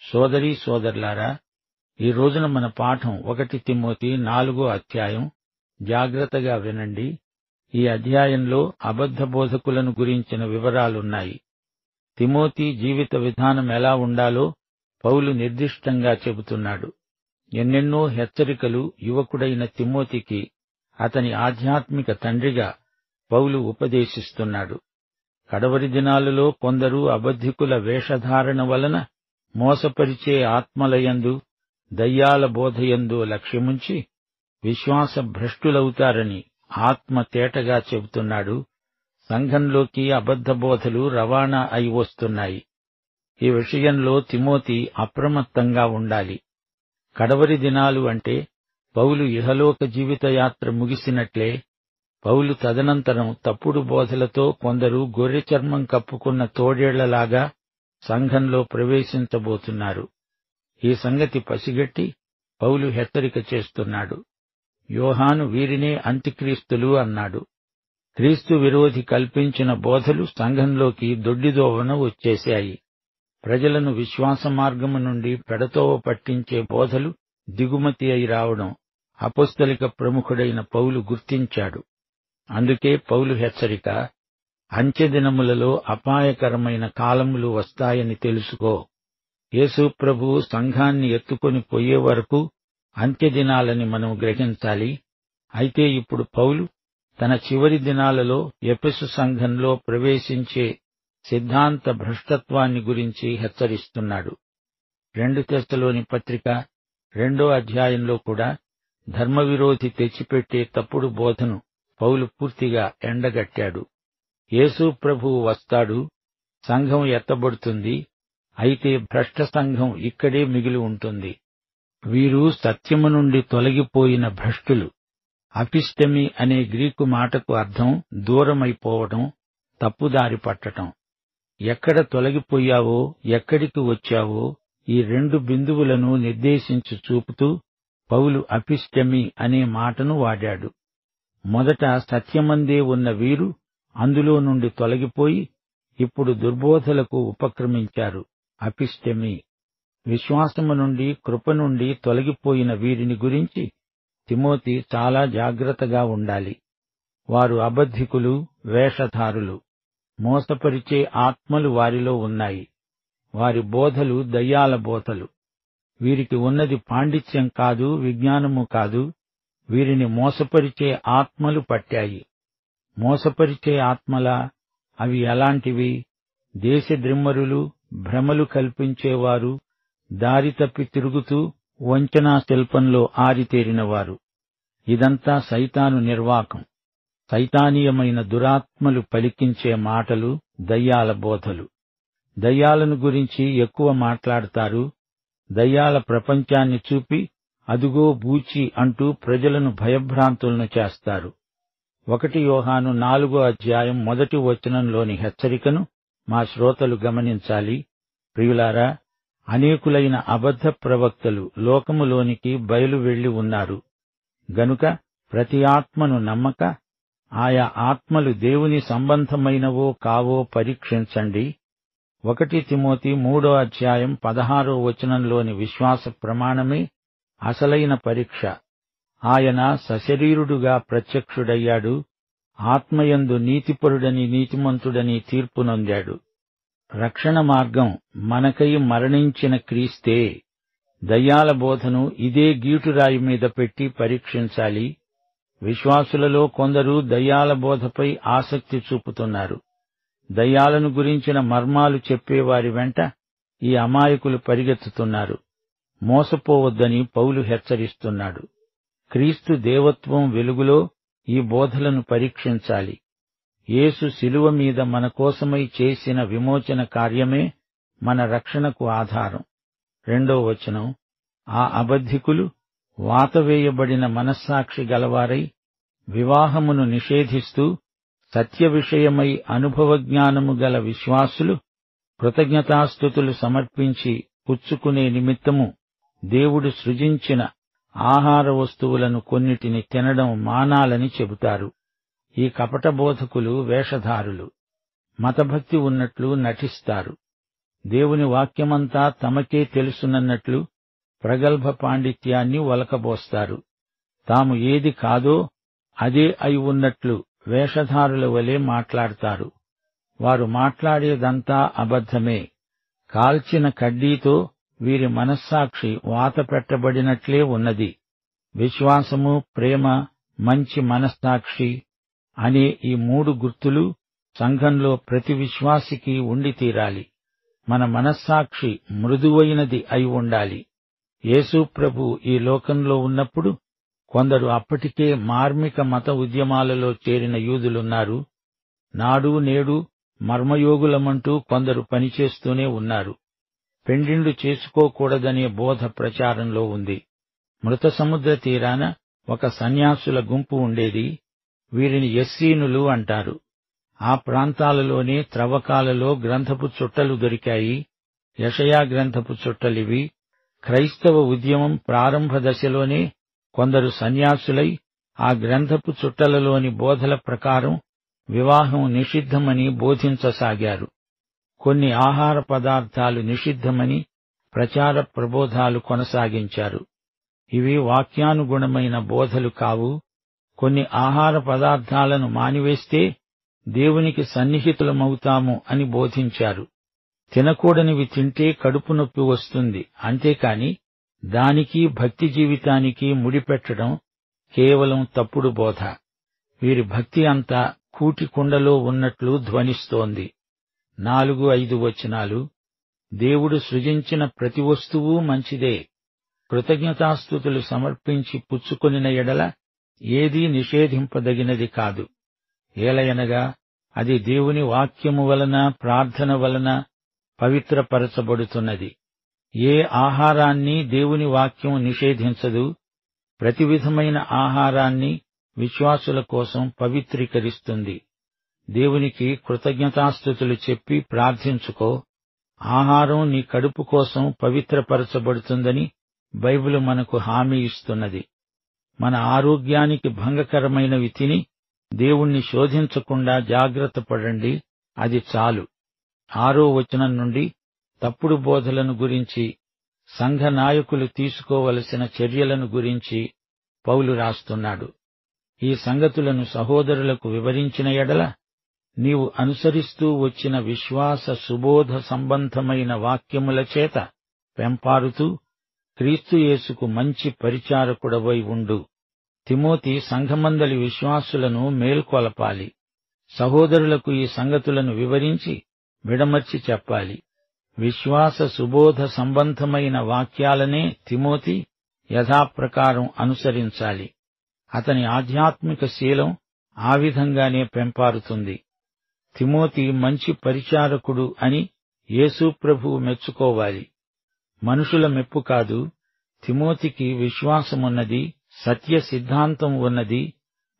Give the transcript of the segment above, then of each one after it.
సోదరీ సోదరులారా, ఈ రోజున మన పాఠం 1 తిమోతి 4వ అధ్యాయం. జాగ్రత్తగా వినండి. ఈ అధ్యాయంలో అబద్ధ బోధకులను గురించిన వివరాలున్నాయి. తిమోతి జీవిత విధానం ఎలా ఉండాలో పౌలు నిర్దిష్టంగా చెబుతున్నాడు. ఎన్నెన్నో హెచ్చరికలు యువకుడైన తిమోతికి అతని ఆధ్యాత్మిక తండ్రిగా పౌలు ఉపదేశిస్తున్నాడు. కడవరి దినాలలో కొందరు అబద్ధికుల వేషధారణ వలన మోసపరిచే ఆత్మలయందు, దయ్యాల బోధయందు లక్ష్యముంచి విశ్వాస భ్రష్టులవుతారని ఆత్మ తేటగా చెబుతున్నాడు. సంఘంలోకి అబద్ధ బోధలు రవాణా అయి వస్తున్నాయి. ఈ విషయంలో తిమోతి అప్రమత్తంగా ఉండాలి. కడవరి దినాలు అంటే పౌలు ఇహలోక జీవితయాత్ర ముగిసినట్లే. పౌలు తదనంతరం తప్పుడు బోధలతో కొందరు గొర్రె చర్మం కప్పుకున్న తోడేళ్లలాగా సంఘంలో ప్రవేశించబోతున్నారు. ఈ సంగతి పసిగట్టి పౌలు హెచ్చరిక చేస్తున్నాడు. యోహాను వీరినే అంత్యక్రీస్తులు అన్నాడు. క్రీస్తు విరోధి కల్పించిన బోధలు సంఘంలోకి దొడ్డిదోవన వచ్చేశాయి. ప్రజలను విశ్వాస మార్గము నుండి పెడతోవ పట్టించే బోధలు దిగుమతి అయి రావడం అపొస్తలిక ప్రముఖుడైన పౌలు గుర్తించాడు. అందుకే పౌలు హెచ్చరిక, అంత్యదినములలో అపాయకరమైన కాలములు వస్తాయని తెలుసుకో. యేసు ప్రభువు సంఘాన్ని ఎత్తుకొని పోయే వరకు అంత్యదినాలని మనం గ్రహించాలి. అయితే ఇప్పుడు పౌలు తన చివరి దినాలలో ఎఫెసు సంఘంలో ప్రవేశించే సిద్ధాంత భ్రష్టత్వాన్ని గురించి హెచ్చరిస్తున్నాడు. 2 తెస్సలోని పత్రిక 2వ అధ్యాయంలో కూడా ధర్మవిరోధి తెచ్చిపెట్టే తప్పుడు బోధను పౌలు పూర్తిగా ఎండగట్టాడు. యేసు ప్రభువు వస్తాడు, సంఘం ఎత్తబడుతుంది. అయితే భ్రష్ట సంఘం ఇక్కడే మిగిలి ఉంటుంది. వీరు సత్యము నుండి తొలగిపోయిన భ్రష్టులు. అపిష్టమి అనే గ్రీకు మాటకు అర్థం దూరమైపోవటం, తప్పుదారి పట్టటం. ఎక్కడ తొలగిపోయావో, ఎక్కడికి వచ్చావో ఈ 2 బిందువులను నిర్దేశించి చూపుతూ పౌలు అపిష్టమి అనే మాటను వాడాడు. మొదట సత్యమందే ఉన్న వీరు అందులో నుండి తొలగిపోయి ఇప్పుడు దుర్బోధలకు ఉపక్రమించారు. అపిష్టమి. విశ్వాసము నుండి, కృప నుండి తొలగిపోయిన వీరిని గురించి తిమోతి చాలా జాగ్రత్తగా ఉండాలి. వారు అబద్ధికులు, వేషధారులు. మోసపరిచే ఆత్మలు వారిలో ఉన్నాయి. వారి బోధలు దయ్యాల బోధలు. వీరికి ఉన్నది పాండిత్యం కాదు, విజ్ఞానము కాదు. వీరిని మోసపరిచే ఆత్మలు పట్టాయి. మోసపరిచే ఆత్మలా? అవి ఎలాంటివి? దేశద్రిమ్మరులు, భ్రమలు కల్పించేవారు, దారి తప్పి తిరుగుతూ వంచనా శిల్పంలో ఆరితేరినవారు. ఇదంతా సైతాను నిర్వాకం. సైతానీయమైన దురాత్మలు పలికించే మాటలు దయ్యాల బోధలు. దయ్యాలను గురించి ఎక్కువ మాట్లాడతారు. దయ్యాల ప్రపంచాన్ని చూపి అదుగో బూచి అంటూ ప్రజలను భయభ్రాంతులను చేస్తారు. 1 యోహాను 4వ అధ్యాయం 1వ వచనంలోని హెచ్చరికను మా శ్రోతలు గమనించాలి. ప్రియులారా, అనేకులైన అబద్ధ ప్రవక్తలు లోకములోనికి బయలు వెళ్లి ఉన్నారు. గనుక ప్రతి ఆత్మను నమ్మక ఆయా ఆత్మలు దేవుని సంబంధమైనవో కావో పరీక్షించండి. 1 తిమోతి 3వ అధ్యాయం 16వ వచనంలోని విశ్వాస ప్రమాణమే అసలైన పరీక్ష. ఆయన సశరీరుడుగా ప్రత్యక్షుడయ్యాడు. ఆత్మయందు నీతిపరుడని, నీతిమంతుడని తీర్పు నొందాడు. రక్షణ మార్గం మనకై మరణించిన క్రీస్తే. దయ్యాల బోధను ఇదే గీటురాయి మీద పెట్టి పరీక్షించాలి. విశ్వాసులలో కొందరు దయ్యాల బోధపై ఆసక్తి చూపుతున్నారు. దయ్యాలను గురించిన మర్మాలు చెప్పేవారి వెంట ఈ అమాయకులు పరిగెత్తుతున్నారు. మోసపోవద్దని పౌలు హెచ్చరిస్తున్నాడు. క్రీస్తు దేవత్వం వెలుగులో ఈ బోధలను పరీక్షించాలి. యేసు శిలువ మీద మన కోసమై చేసిన విమోచన కార్యమే మన రక్షణకు ఆధారం. 2వ వచనం, ఆ అబద్ధికులు వాతవేయబడిన మనస్సాక్షి గలవారై వివాహమును నిషేధిస్తూ సత్య విషయమై అనుభవజ్ఞానము గల విశ్వాసులు కృతజ్ఞతాస్తుతులు సమర్పించి పుచ్చుకునే నిమిత్తము దేవుడు సృజించిన ఆహార వస్తువులను కొన్నిటిని తినడం మానాలని చెబుతారు. ఈ కపట బోధకులు వేషధారులు. మతభక్తి ఉన్నట్లు నటిస్తారు. దేవుని వాక్యమంతా తమకే తెలుసునన్నట్లు ప్రగల్భ పాండిత్యాన్ని ఒలకబోస్తారు. తాము ఏది కాదో అదే అయి ఉన్నట్లు వేషధారుల వలె మాట్లాడతారు. వారు మాట్లాడేదంతా అబద్ధమే. కాల్చిన కడ్డీతో వీరి మనస్సాక్షి వాత పెట్టబడినట్లే ఉన్నది. విశ్వాసము, ప్రేమ, మంచి మనస్సాక్షి అనే ఈ 3 గుర్తులు సంఘంలో ప్రతి విశ్వాసికి ఉండి తీరాలి. మన మనస్సాక్షి మృదువైనది అయి ఉండాలి. యేసు ప్రభు ఈ లోకంలో ఉన్నప్పుడు కొందరు అప్పటికే మార్మిక మత ఉద్యమాలలో చేరిన యూదులున్నారు. నాడు నేడు మర్మయోగులమంటూ కొందరు పనిచేస్తూనే ఉన్నారు. పెండిండు చేసుకోకూడదనే బోధ ప్రచారంలో ఉంది. మృత సముద్ర తీరాన ఒక సన్యాసుల గుంపు ఉండేది. వీరిని ఎస్సీనులు అంటారు. ఆ ప్రాంతాలలోనే త్రవ్వకాలలో గ్రంథపు చుట్టలు దొరికాయి. యెషయా గ్రంథపు చుట్టలివి. క్రైస్తవ ఉద్యమం ప్రారంభ దశలోనే కొందరు సన్యాసులై ఆ గ్రంథపు చుట్టలలోని బోధల ప్రకారం వివాహం నిషిద్ధమని బోధించసాగారు. కొన్ని ఆహార పదార్థాలు నిషిద్ధమని ప్రచార ప్రబోధాలు కొనసాగించారు. ఇవి వాక్యానుగుణమైన బోధలు కావు. కొన్ని ఆహార పదార్థాలను మానివేస్తే దేవునికి సన్నిహితులమవుతాము అని బోధించారు. తినకూడనివి తింటే కడుపు నొప్పి వస్తుంది, అంతేకాని దానికి భక్తి జీవితానికి ముడిపెట్టడం కేవలం తప్పుడు బోధ. వీరి భక్తి అంతా కూటి కుండలో ఉన్నట్లు ధ్వనిస్తోంది. 4-5 వచనాలు. దేవుడు సృజించిన ప్రతి వస్తువు మంచిదే. కృతజ్ఞతాస్తుతులు సమర్పించి పుచ్చుకొనిన ఎడల ఏదీ నిషేధింపదగినది కాదు. ఏలయనగా అది దేవుని వాక్యము వలన, ప్రార్థన వలన పవిత్రపరచబడుతున్నది. ఏ ఆహారాన్ని దేవుని వాక్యం నిషేధించదు. ప్రతి విధమైన ఆహారాన్ని విశ్వాసుల కోసం పవిత్రీకరిస్తుంది. దేవునికి కృతజ్ఞతాస్తుతులు చెప్పి ప్రార్థించుకో. ఆహారం నీ కడుపు కోసం పవిత్రపరచబడుతుందని బైబిలు మనకు హామీ ఇస్తున్నది. మన ఆరోగ్యానికి భంగకరమైనవి తిని దేవుణ్ణి శోధించకుండా జాగ్రత్త పడండి, అది చాలు. 6వ వచనం నుండి తప్పుడు బోధలను గురించి, సంఘ నాయకులు తీసుకోవలసిన చర్యలను గురించి పౌలు రాస్తున్నాడు. ఈ సంగతులను సహోదరులకు వివరించిన ఎడల నీవు అనుసరిస్తూ వచ్చిన విశ్వాస సుబోధ సంబంధమైన వాక్యముల చేత పెంపారుతూ క్రీస్తు యేసుకు మంచి పరిచారకుడవై ఉండు. తిమోతి సంఘమందలి విశ్వాసులను మేల్కొలపాలి. సహోదరులకు ఈ సంగతులను వివరించి విడమర్చి చెప్పాలి. విశ్వాస సుబోధ సంబంధమైన వాక్యాలనే తిమోతి యథాప్రకారం అనుసరించాలి. అతని ఆధ్యాత్మిక శీలం ఆ విధంగానే పెంపారుతుంది. తిమోతి మంచి పరిచారకుడు అని యేసు ప్రభువు మెచ్చుకోవాలి. మనుషుల మెప్పు కాదు. తిమోతికి విశ్వాసమున్నది, సత్య సిద్ధాంతం ఉన్నది.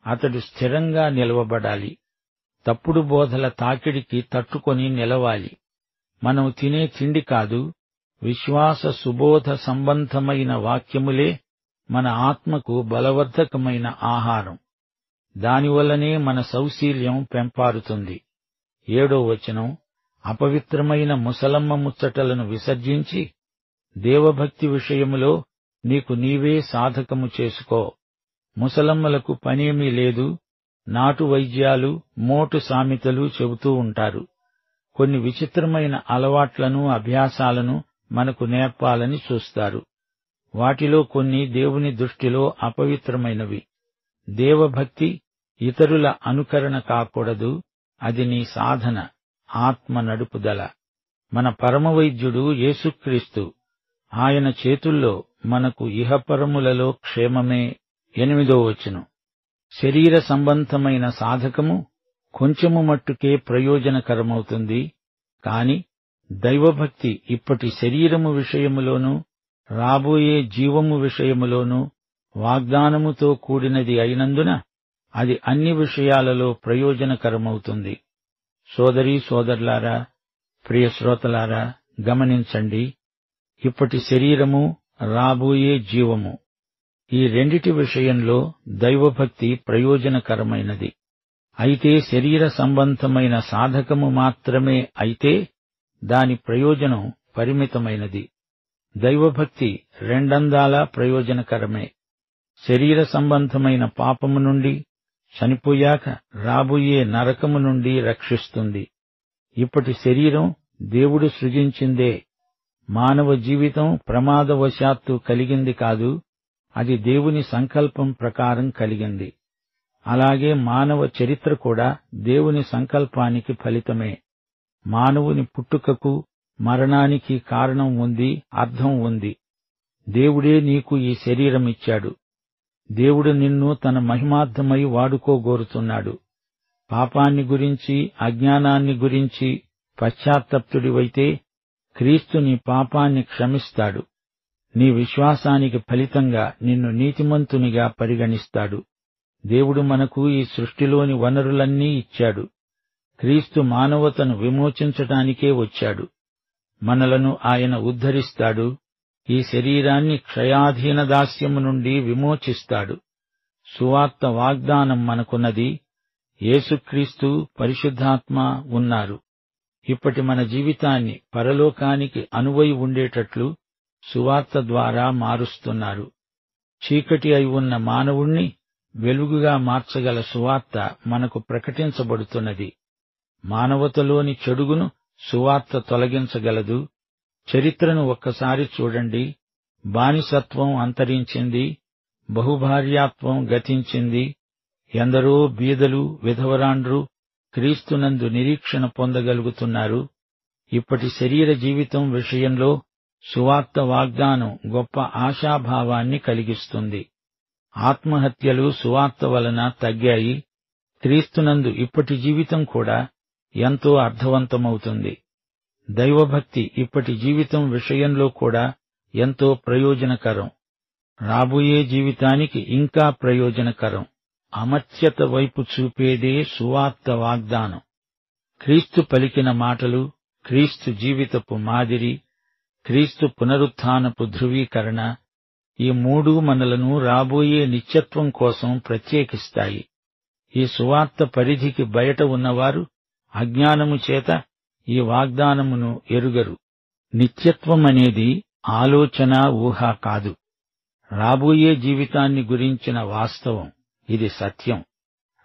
అతడు స్థిరంగా నిలవబడాలి. తప్పుడు బోధల తాకిడికి తట్టుకొని నిలవాలి. మనం తినే తిండి కాదు, విశ్వాస సుబోధ సంబంధమైన వాక్యములే మన ఆత్మకు బలవర్ధకమైన ఆహారం. దానివల్లనే మన సౌశీల్యం పెంపారుతుంది. 7వ వచనం. అపవిత్రమైన ముసలమ్మ ముచ్చటలను విసర్జించి దేవభక్తి విషయములో నీకు నీవే సాధకము చేసుకో. ముసలమ్మలకు పనేమీ లేదు. నాటు వైద్యాలు, మోటు సామెతలు చెబుతూ ఉంటారు. కొన్ని విచిత్రమైన అలవాట్లను, అభ్యాసాలను మనకు నేర్పాలని చూస్తారు. వాటిలో కొన్ని దేవుని దృష్టిలో అపవిత్రమైనవి. దేవభక్తి ఇతరుల అనుకరణ కాకూడదు. అది నీ సాధన, ఆత్మ నడుపుదల. మన పరమవైద్యుడు యేసుక్రీస్తు. ఆయన చేతుల్లో మనకు ఇహపరములలో క్షేమమే. 8వ వచనం. శరీర సంబంధమైన సాధకము కొంచెము మట్టుకే ప్రయోజనకరమవుతుంది. కాని దైవభక్తి ఇప్పటి శరీరము విషయములోనూ రాబోయే జీవము విషయములోనూ వాగ్దానముతో కూడినది అయినందున అది అన్ని విషయాలలో ప్రయోజనకరమవుతుంది. సోదరీ సోదరులారా, ప్రియ శ్రోతలారా, గమనించండి. ఇప్పటి శరీరము, రాబోయే జీవము, ఈ రెండిటి విషయంలో దైవభక్తి ప్రయోజనకరమైనది. అయితే శరీర సంబంధమైన సాధకము మాత్రమే అయితే దాని ప్రయోజనం పరిమితమైనది. దైవభక్తి రెండందాలా ప్రయోజనకరమే. శరీర సంబంధమైన పాపము నుండి, చనిపోయాక రాబోయే నరకము నుండి రక్షిస్తుంది. ఇప్పటి శరీరం దేవుడు సృజించిందే. మానవ జీవితం ప్రమాదవశాత్తు కలిగింది కాదు, అది దేవుని సంకల్పం ప్రకారం కలిగింది. అలాగే మానవ చరిత్ర కూడా దేవుని సంకల్పానికి ఫలితమే. మానవుని పుట్టుకకు, మరణానికి కారణం ఉంది, అర్థం ఉంది. దేవుడే నీకు ఈ శరీరమిచ్చాడు. దేవుడు నిన్ను తన మహిమార్థమై వాడుకోగోరుతున్నాడు. పాపాన్ని గురించి, అజ్ఞానాన్ని గురించి పశ్చాత్తప్తుడివైతే క్రీస్తు నీ పాపాన్ని క్షమిస్తాడు. నీ విశ్వాసానికి ఫలితంగా నిన్ను నీతిమంతునిగా పరిగణిస్తాడు. దేవుడు మనకు ఈ సృష్టిలోని వనరులన్నీ ఇచ్చాడు. క్రీస్తు మానవతను విమోచించటానికే వచ్చాడు. మనలను ఆయన ఉద్ధరిస్తాడు. ఈ శరీరాన్ని క్షయాధీన దాస్యము నుండి విమోచిస్తాడు. సువార్త వాగ్దానం మనకున్నది. యేసుక్రీస్తు, పరిశుద్ధాత్మ ఉన్నారు. ఇప్పటి మన జీవితాన్ని పరలోకానికి అనువై ఉండేటట్లు సువార్త ద్వారా మారుస్తున్నారు. చీకటి అయి ఉన్న మానవుణ్ణి వెలుగుగా మార్చగల సువార్త మనకు ప్రకటించబడుతున్నది. మానవతలోని చెడుగును సువార్త తొలగించగలదు. చరిత్రను ఒక్కసారి చూడండి. బానిసత్వం అంతరించింది, బహుభార్యాత్వం గతించింది. ఎందరో బీదలు, విధవరాండ్రు క్రీస్తునందు నిరీక్షణ పొందగలుగుతున్నారు. ఇప్పటి శరీర జీవితం విషయంలో సువార్త వాగ్దానం గొప్ప ఆశాభావాన్ని కలిగిస్తుంది. ఆత్మహత్యలు సువార్త వలన తగ్గాయి. క్రీస్తునందు ఇప్పటి జీవితం కూడా ఎంతో అర్థవంతమవుతుంది. దైవభక్తి ఇప్పటి జీవితం విషయంలో కూడా ఎంతో ప్రయోజనకరం. రాబోయే జీవితానికి ఇంకా ప్రయోజనకరం. అమర్త్యత వైపు చూపేదే సువార్త వాగ్దానం. క్రీస్తు పలికిన మాటలు, క్రీస్తు జీవితపు మాదిరి, క్రీస్తు పునరుత్థానపు ధృవీకరణ, ఈ మూడూ మనలను రాబోయే నిత్యత్వం కోసం ప్రత్యేకిస్తాయి. ఈ సువార్త పరిధికి బయట ఉన్నవారు అజ్ఞానము చేత ఈ వాగ్దానమును ఎరుగరు. నిత్యత్వమనేది ఆలోచన, ఊహ కాదు. రాబోయే జీవితాన్ని గురించిన వాస్తవం. ఇది సత్యం.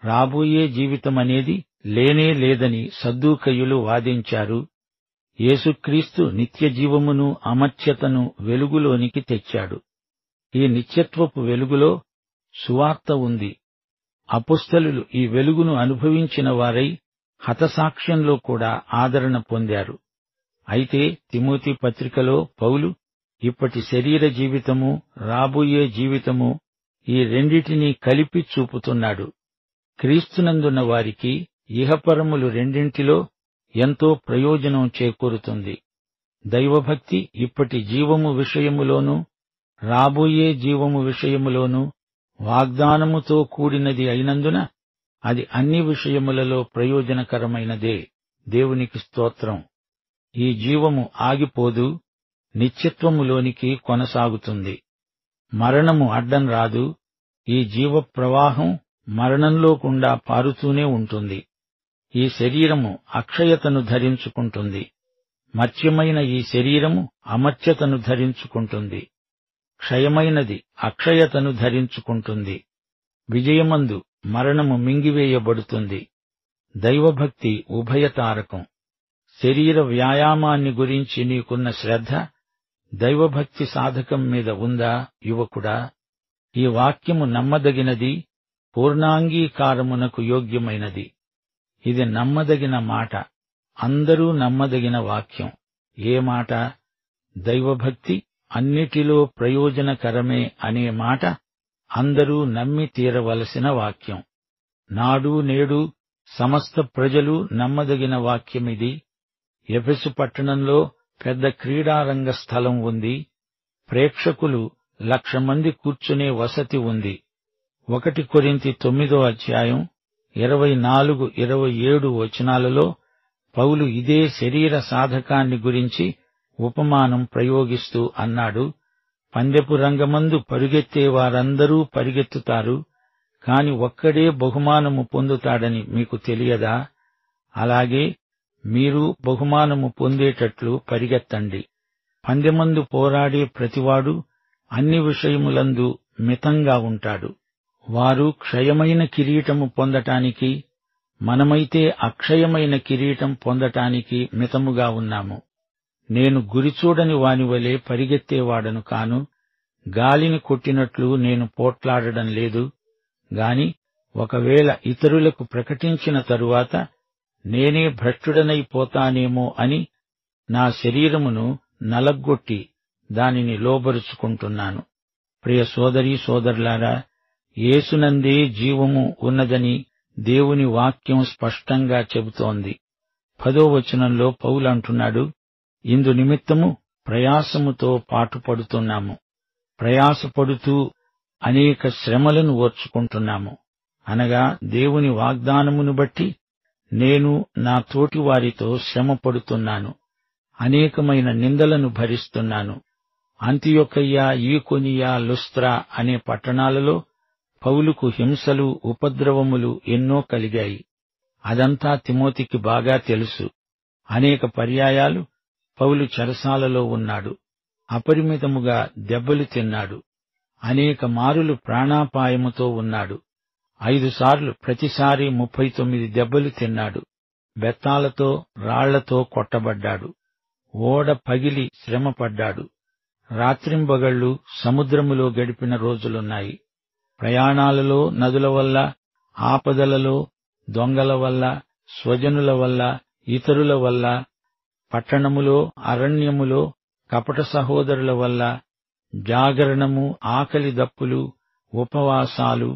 రాబోయే జీవితమనేది లేనే లేదని సద్దూకయ్యులు వాదించారు. యేసుక్రీస్తు నిత్యజీవమును, అమర్త్యతను వెలుగులోనికి తెచ్చాడు. ఈ నిత్యత్వపు వెలుగులో సువార్త ఉంది. అపొస్తలులు ఈ వెలుగును అనుభవించిన వారై హతసాక్ష్యంలో కూడా ఆదరణ పొందారు. అయితే తిమోతి పత్రికలో పౌలు ఇప్పటి శరీర జీవితము, రాబోయే జీవితము, ఈ రెండిటినీ కలిపి చూపుతున్నాడు. క్రీస్తునందున్న వారికి ఇహపరములు రెండింటిలో ఎంతో ప్రయోజనం చేకూరుతుంది. దైవభక్తి ఇప్పటి జీవము విషయములోనూ, రాబోయే జీవము విషయములోనూ వాగ్దానముతో కూడినది అయినందున అది అన్ని విషయములలో ప్రయోజనకరమైనదే. దేవునికి స్తోత్రం. ఈ జీవము ఆగిపోదు, నిత్యత్వములోనికి కొనసాగుతుంది. మరణము అడ్డం రాదు. ఈ జీవ ప్రవాహం మరణంలో గుండా పారుతూనే ఉంటుంది. ఈ శరీరము అక్షయతను ధరించుకుంటుంది. మర్త్యమైన ఈ శరీరము అమర్త్యతను ధరించుకుంటుంది. క్షయమైనది అక్షయతను ధరించుకుంటుంది. విజయమందు మరణము మింగివేయబడుతుంది. దైవభక్తి ఉభయతారకం. శరీర వ్యాయామాన్ని గురించి నీకున్న శ్రద్ధ దైవభక్తి సాధకం మీద ఉందా యువకుడా? ఈ వాక్యము నమ్మదగినది, పూర్ణాంగీకారమునకు యోగ్యమైనది. ఇది నమ్మదగిన మాట. అందరూ నమ్మదగిన వాక్యం. ఏ మాట? దైవభక్తి అన్నిటిలో ప్రయోజనకరమే అనే మాట అందరూ నమ్మి తీరవలసిన వాక్యం. నాడు నేడు సమస్త ప్రజలు నమ్మదగిన వాక్యమిది. ఎఫెసు పట్టణంలో పెద్ద క్రీడారంగ స్థలం ఉంది. ప్రేక్షకులు 1,00,000 మంది కూర్చునే వసతి ఉంది. 1 కొరింథీ 9:24-27 వచనాలలో పౌలు ఇదే శరీర సాధకాన్ని గురించి ఉపమానం ప్రయోగిస్తూ అన్నాడు. పందెపు రంగమందు పరుగెత్తే వారందరూ పరిగెత్తుతారు, కాని ఒక్కడే బహుమానము పొందుతాడని మీకు తెలియదా? అలాగే మీరు బహుమానము పొందేటట్లు పరిగెత్తండి. పందెమందు పోరాడే ప్రతివాడు అన్ని విషయములందు మితంగా ఉంటాడు. వారు క్షయమైన కిరీటము పొందటానికి, మనమైతే అక్షయమైన కిరీటం పొందటానికి మితముగా ఉన్నాము. నేను గురిచూడని వానివలే పరిగెత్తేవాడను కాను, గాలిని కొట్టినట్లు నేను పోట్లాడడం లేదు. గాని ఒకవేళ ఇతరులకు ప్రకటించిన తరువాత నేనే భ్రష్టుడనైపోతానేమో అని నా శరీరమును నలగ్గొట్టి దానిని లోబరుచుకుంటున్నాను. ప్రియ సోదరీ సోదరులారా, యేసునందే జీవము ఉన్నదని దేవుని వాక్యం స్పష్టంగా చెబుతోంది. 10వ వచనంలో పౌలు అంటున్నాడు, ఇందు నిమిత్తము ప్రయాసముతో పాటుపడుతున్నాము. ప్రయాసపడుతూ అనేక శ్రమలను ఓర్చుకుంటున్నాము. అనగా దేవుని వాగ్దానమును బట్టి నేను నా తోటివారితో శ్రమ పడుతున్నాను. అనేకమైన నిందలను భరిస్తున్నాను. అంతియొకయ్య, ఈకొనియ, లుస్త్రా అనే పట్టణాలలో పౌలుకు హింసలు, ఉపద్రవములు ఎన్నో కలిగాయి. అదంతా తిమోతికి బాగా తెలుసు. అనేక పర్యాయాలు పౌలు చెరసాలలో ఉన్నాడు. అపరిమితముగా దెబ్బలు తిన్నాడు. అనేక మారులు ప్రాణాపాయముతో ఉన్నాడు. 5 సార్లు, ప్రతిసారి 39 దెబ్బలు తిన్నాడు. బెత్తాలతో, రాళ్లతో కొట్టబడ్డాడు. ఓడ పగిలి శ్రమపడ్డాడు. రాత్రింబగళ్లు సముద్రములో గడిపిన రోజులున్నాయి. ప్రయాణాలలో, నదుల వల్ల, ఆపదలలో, దొంగల వల్ల, స్వజనుల వల్ల, ఇతరుల వల్ల, పట్టణములో, అరణ్యములో కపట సహోదరుల వల్ల, జాగరణము, ఆకలి దప్పులు, ఉపవాసాలు,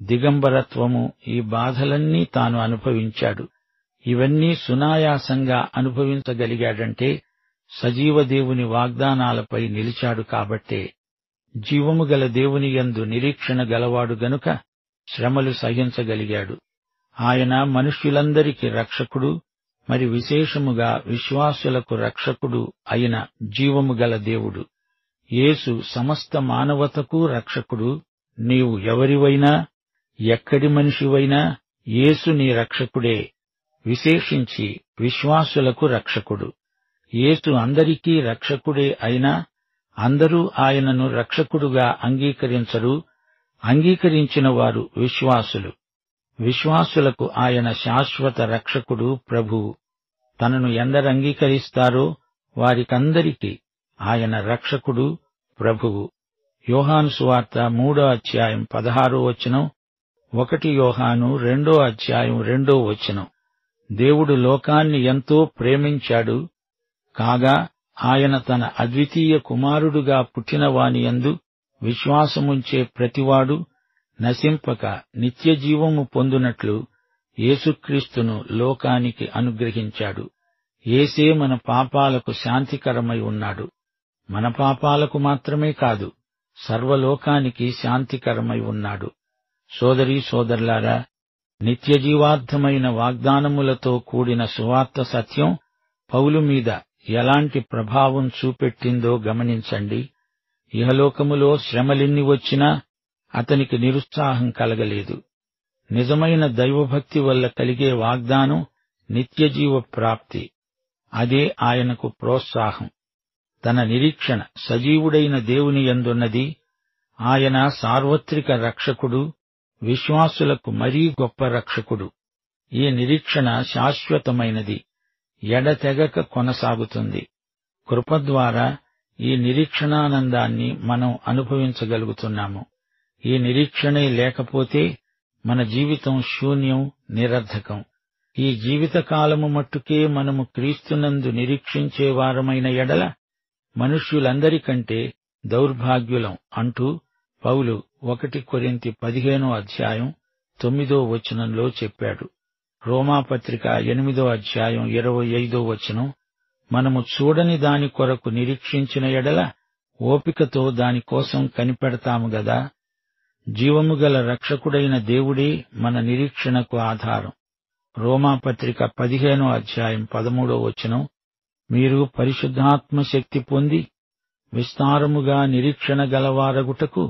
దిగంబరత్వము, ఈ బాధలన్నీ తాను అనుభవించాడు. ఇవన్నీ సునాయాసంగా అనుభవించగలిగాడంటే సజీవ దేవుని వాగ్దానాలపై నిలిచాడు కాబట్టే. జీవము గల దేవుని యందు నిరీక్షణ గలవాడు గనుక శ్రమలు సహించగలిగాడు. ఆయన మనుష్యులందరికీ రక్షకుడు, మరి విశేషముగా విశ్వాసులకు రక్షకుడు అయిన జీవము గల దేవుడు. యేసు సమస్త మానవతకు రక్షకుడు. నీవు ఎవరివైనా, ఎక్కడి మనిషివైనా యేసు నీ రక్షకుడే. విశేషించి విశ్వాసులకు రక్షకుడు. యేసు అందరికీ రక్షకుడే అయినా అందరూ ఆయనను రక్షకుడుగా అంగీకరించరు. అంగీకరించిన వారు విశ్వాసులు. విశ్వాసులకు ఆయన శాశ్వత రక్షకుడు, ప్రభువు. తనను ఎందరు అంగీకరిస్తారో వారికందరికీ ఆయన రక్షకుడు, ప్రభువు. యోహాను సువార్త 3వ అధ్యాయం 16వ వచనం, 1 యోహాను 2వ అధ్యాయం 2వ వచనం. దేవుడు లోకాన్ని ఎంతో ప్రేమించాడు, కాగా ఆయన తన అద్వితీయ కుమారుడుగా పుట్టినవాని యందు విశ్వాసముంచే ప్రతివాడు నశింపక నిత్యజీవము పొందునట్లు యేసుక్రీస్తును లోకానికి అనుగ్రహించాడు. యేసే మన పాపాలకు శాంతికరమై ఉన్నాడు. మన పాపాలకు మాత్రమే కాదు, సర్వలోకానికి శాంతికరమై ఉన్నాడు. సోదరీ సోదరులారా, నిత్యజీవార్థమైన వాగ్దానములతో కూడిన సువార్త సత్యం పౌలు మీద ఎలాంటి ప్రభావం చూపెట్టిందో గమనించండి. ఇహలోకములో శ్రమలెన్ని వచ్చినా అతనికి నిరుత్సాహం కలగలేదు. నిజమైన దైవభక్తి వల్ల కలిగే వాగ్దానం నిత్యజీవ ప్రాప్తి. అదే ఆయనకు ప్రోత్సాహం. తన నిరీక్షణ సజీవుడైన దేవుని యందున్నది. ఆయన సార్వత్రిక రక్షకుడు, విశ్వాసులకు మరీ గొప్ప రక్షకుడు. ఈ నిరీక్షణ శాశ్వతమైనది, ఎడతెగక కొనసాగుతుంది. కృప ద్వారా ఈ నిరీక్షణానందాన్ని మనం అనుభవించగలుగుతున్నాము. ఈ నిరీక్షణే లేకపోతే మన జీవితం శూన్యం, నిరర్థకం. ఈ జీవితకాలము మట్టుకే మనము క్రీస్తునందు నిరీక్షించేవారమైన ఎడల మనుష్యులందరికంటే దౌర్భాగ్యులం అంటూ పౌలు 1 కొరింథీ 15వ అధ్యాయం 9వ వచనంలో చెప్పాడు. రోమాపత్రిక 8వ అధ్యాయం 25వ వచనం, మనము చూడని దాని కొరకు నిరీక్షించిన ఎడల ఓపికతో దానికోసం కనిపెడతాము గదా. జీవము గల రక్షకుడైన దేవుడే మన నిరీక్షణకు ఆధారం. రోమాపత్రిక 15వ అధ్యాయం 13వ వచనం, మీరు పరిశుద్ధాత్మ శక్తి పొంది విస్తారముగా నిరీక్షణ గలవారగుటకు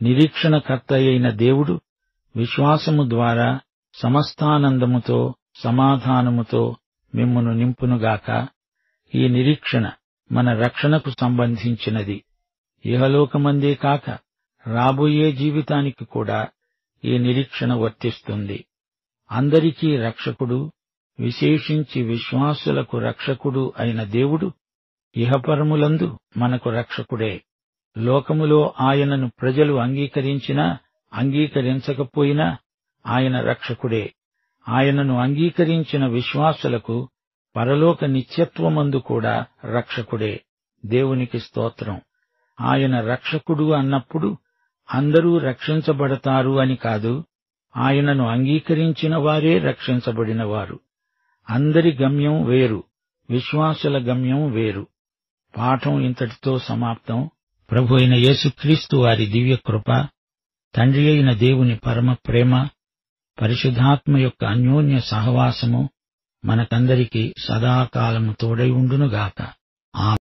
నిరీక్షణకర్త అయిన దేవుడు విశ్వాసము ద్వారా సమస్తానందముతో సమాధానముతో మిమ్మును నింపునుగాక. ఈ నిరీక్షణ మన రక్షణకు సంబంధించినది. ఇహలోకమందే కాక రాబోయే జీవితానికి కూడా ఈ నిరీక్షణ వర్తిస్తుంది. అందరికీ రక్షకుడు, విశేషించి విశ్వాసులకు రక్షకుడు అయిన దేవుడు ఇహపరములందు మనకు రక్షకుడే. లోకములో ఆయనను ప్రజలు అంగీకరించినా అంగీకరించకపోయినా ఆయన రక్షకుడే. ఆయనను అంగీకరించిన విశ్వాసులకు పరలోక నిత్యత్వమందు కూడా రక్షకుడే. దేవునికి స్తోత్రం. ఆయన రక్షకుడు అన్నప్పుడు అందరూ రక్షించబడతారు అని కాదు. ఆయనను అంగీకరించిన వారే రక్షించబడినవారు. అందరి గమ్యం వేరు, విశ్వాసుల గమ్యం వేరు. పాఠం ఇంతటితో సమాప్తం. ప్రభు అయిన యేసుక్రీస్తు వారి దివ్య కృప, తండ్రి అయిన దేవుని పరమ ప్రేమ, పరిశుద్ధాత్మ యొక్క అన్యోన్య సహవాసము మనకందరికీ సదాకాలము తోడై ఉండునుగాక.